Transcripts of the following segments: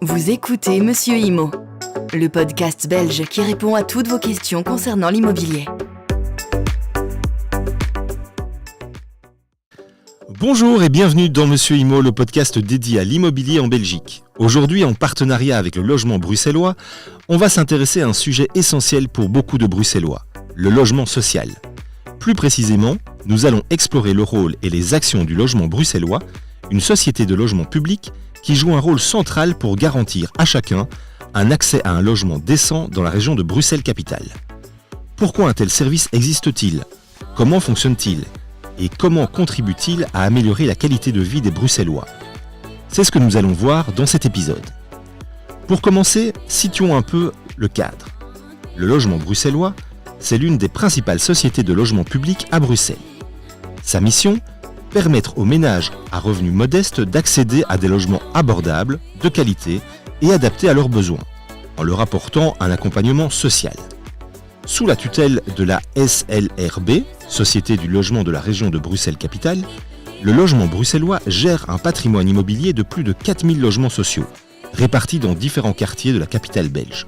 Vous écoutez Monsieur Immo, le podcast belge qui répond à toutes vos questions concernant l'immobilier. Bonjour et bienvenue dans Monsieur Immo, le podcast dédié à l'immobilier en Belgique. Aujourd'hui, en partenariat avec le logement bruxellois, on va s'intéresser à un sujet essentiel pour beaucoup de Bruxellois, le logement social. Plus précisément, nous allons explorer le rôle et les actions du logement bruxellois, une société de logement public qui joue un rôle central pour garantir à chacun un accès à un logement décent dans la région de Bruxelles-Capitale. Pourquoi un tel service existe-t-il ? Comment fonctionne-t-il ? Et comment contribue-t-il à améliorer la qualité de vie des Bruxellois ? C'est ce que nous allons voir dans cet épisode. Pour commencer, situons un peu le cadre. Le logement bruxellois, c'est l'une des principales sociétés de logement public à Bruxelles. Sa mission ? Permettre aux ménages à revenus modestes d'accéder à des logements abordables, de qualité et adaptés à leurs besoins, en leur apportant un accompagnement social. Sous la tutelle de la SLRB, Société du logement de la région de Bruxelles-Capitale, le logement bruxellois gère un patrimoine immobilier de plus de 4000 logements sociaux, répartis dans différents quartiers de la capitale belge.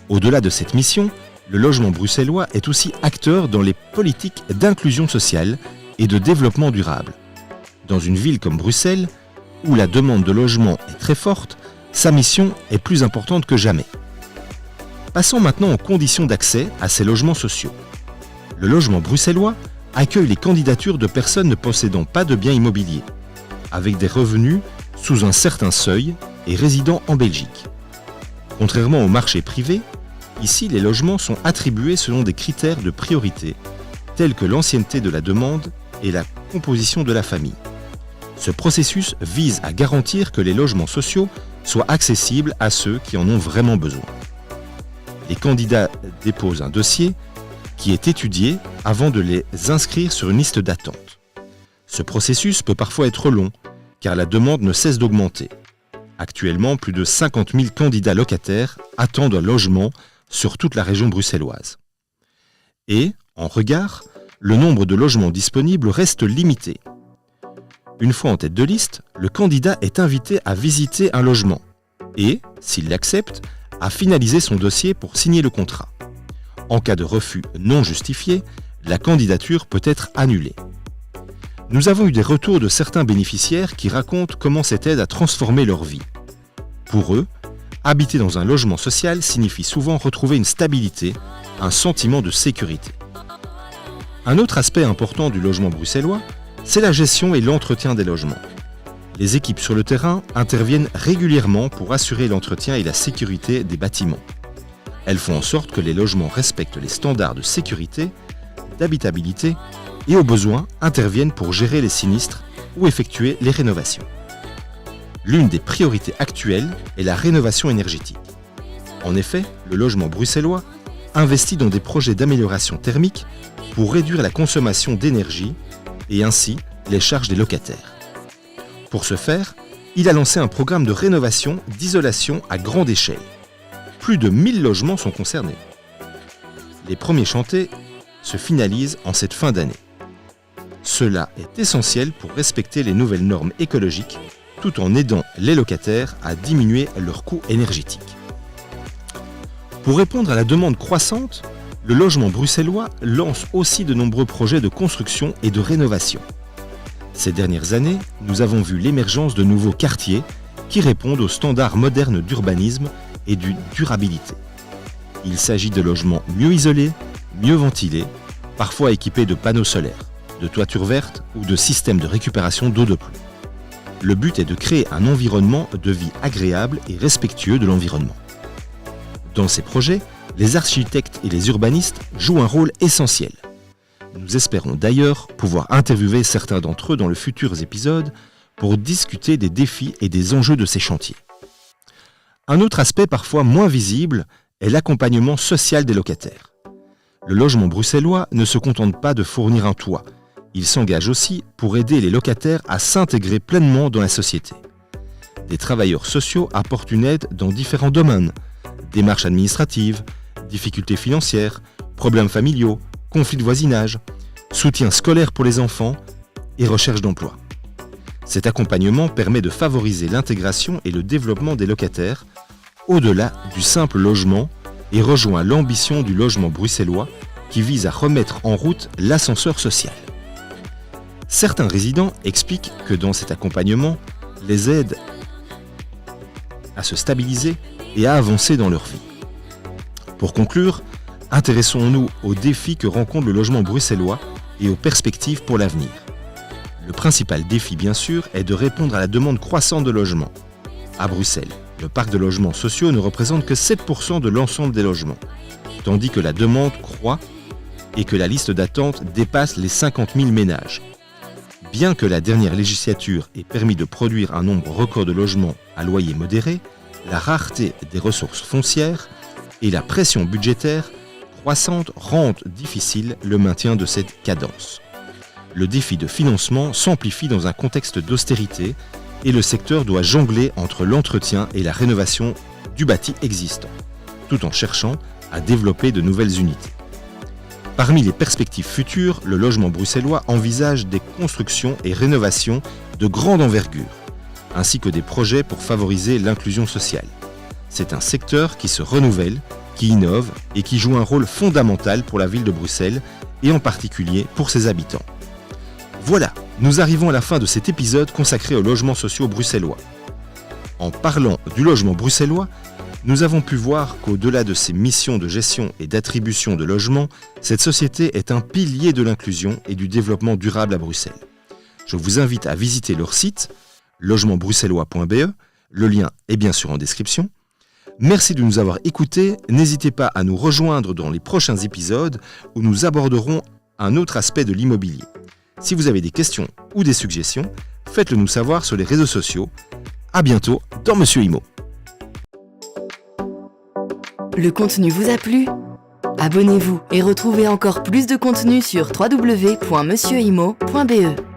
Au-delà de cette mission, le logement bruxellois est aussi acteur dans les politiques d'inclusion sociale et de développement durable. Dans une ville comme Bruxelles, où la demande de logement est très forte, sa mission est plus importante que jamais. Passons maintenant aux conditions d'accès à ces logements sociaux. Le logement bruxellois accueille les candidatures de personnes ne possédant pas de biens immobiliers, avec des revenus sous un certain seuil et résidant en Belgique. Contrairement au marché privé, ici les logements sont attribués selon des critères de priorité, tels que l'ancienneté de la demande et la composition de la famille. Ce processus vise à garantir que les logements sociaux soient accessibles à ceux qui en ont vraiment besoin. Les candidats déposent un dossier qui est étudié avant de les inscrire sur une liste d'attente. Ce processus peut parfois être long, car la demande ne cesse d'augmenter. Actuellement, plus de 50 000 candidats locataires attendent un logement sur toute la région bruxelloise. Et, en regard, le nombre de logements disponibles reste limité. Une fois en tête de liste, le candidat est invité à visiter un logement et, s'il l'accepte, à finaliser son dossier pour signer le contrat. En cas de refus non justifié, la candidature peut être annulée. Nous avons eu des retours de certains bénéficiaires qui racontent comment cette aide a transformé leur vie. Pour eux, habiter dans un logement social signifie souvent retrouver une stabilité, un sentiment de sécurité. Un autre aspect important du logement bruxellois, c'est la gestion et l'entretien des logements. Les équipes sur le terrain interviennent régulièrement pour assurer l'entretien et la sécurité des bâtiments. Elles font en sorte que les logements respectent les standards de sécurité, d'habitabilité et au besoin interviennent pour gérer les sinistres ou effectuer les rénovations. L'une des priorités actuelles est la rénovation énergétique. En effet, le logement bruxellois investit dans des projets d'amélioration thermique pour réduire la consommation d'énergie et ainsi les charges des locataires. Pour ce faire, il a lancé un programme de rénovation d'isolation à grande échelle. Plus de 1000 logements sont concernés. Les premiers chantiers se finalisent en cette fin d'année. Cela est essentiel pour respecter les nouvelles normes écologiques tout en aidant les locataires à diminuer leurs coûts énergétiques. Pour répondre à la demande croissante, le logement bruxellois lance aussi de nombreux projets de construction et de rénovation. Ces dernières années, nous avons vu l'émergence de nouveaux quartiers qui répondent aux standards modernes d'urbanisme et de durabilité. Il s'agit de logements mieux isolés, mieux ventilés, parfois équipés de panneaux solaires, de toitures vertes ou de systèmes de récupération d'eau de pluie. Le but est de créer un environnement de vie agréable et respectueux de l'environnement. Dans ces projets, les architectes et les urbanistes jouent un rôle essentiel. Nous espérons d'ailleurs pouvoir interviewer certains d'entre eux dans les futurs épisodes pour discuter des défis et des enjeux de ces chantiers. Un autre aspect parfois moins visible est l'accompagnement social des locataires. Le logement bruxellois ne se contente pas de fournir un toit, il s'engage aussi pour aider les locataires à s'intégrer pleinement dans la société. Des travailleurs sociaux apportent une aide dans différents domaines, démarches administratives, difficultés financières, problèmes familiaux, conflits de voisinage, soutien scolaire pour les enfants et recherche d'emploi. Cet accompagnement permet de favoriser l'intégration et le développement des locataires au-delà du simple logement et rejoint l'ambition du logement bruxellois qui vise à remettre en route l'ascenseur social. Certains résidents expliquent que dans cet accompagnement, les aide à se stabiliser et à avancer dans leur vie. Pour conclure, intéressons-nous aux défis que rencontre le logement bruxellois et aux perspectives pour l'avenir. Le principal défi, bien sûr, est de répondre à la demande croissante de logements. À Bruxelles, le parc de logements sociaux ne représente que 7% de l'ensemble des logements, tandis que la demande croît et que la liste d'attente dépasse les 50 000 ménages. Bien que la dernière législature ait permis de produire un nombre record de logements à loyer modéré, la rareté des ressources foncières et la pression budgétaire croissante rendent difficile le maintien de cette cadence. Le défi de financement s'amplifie dans un contexte d'austérité et le secteur doit jongler entre l'entretien et la rénovation du bâti existant, tout en cherchant à développer de nouvelles unités. Parmi les perspectives futures, le logement bruxellois envisage des constructions et rénovations de grande envergure, ainsi que des projets pour favoriser l'inclusion sociale. C'est un secteur qui se renouvelle, qui innove et qui joue un rôle fondamental pour la ville de Bruxelles et en particulier pour ses habitants. Voilà, nous arrivons à la fin de cet épisode consacré aux logements sociaux bruxellois. En parlant du logement bruxellois, nous avons pu voir qu'au-delà de ses missions de gestion et d'attribution de logements, cette société est un pilier de l'inclusion et du développement durable à Bruxelles. Je vous invite à visiter leur site, logementbruxellois.be, le lien est bien sûr en description. Merci de nous avoir écoutés, n'hésitez pas à nous rejoindre dans les prochains épisodes où nous aborderons un autre aspect de l'immobilier. Si vous avez des questions ou des suggestions, faites-le nous savoir sur les réseaux sociaux. À bientôt dans Monsieur Imo. Le contenu vous a plu ? Abonnez-vous et retrouvez encore plus de contenu sur www.monsieurimo.be.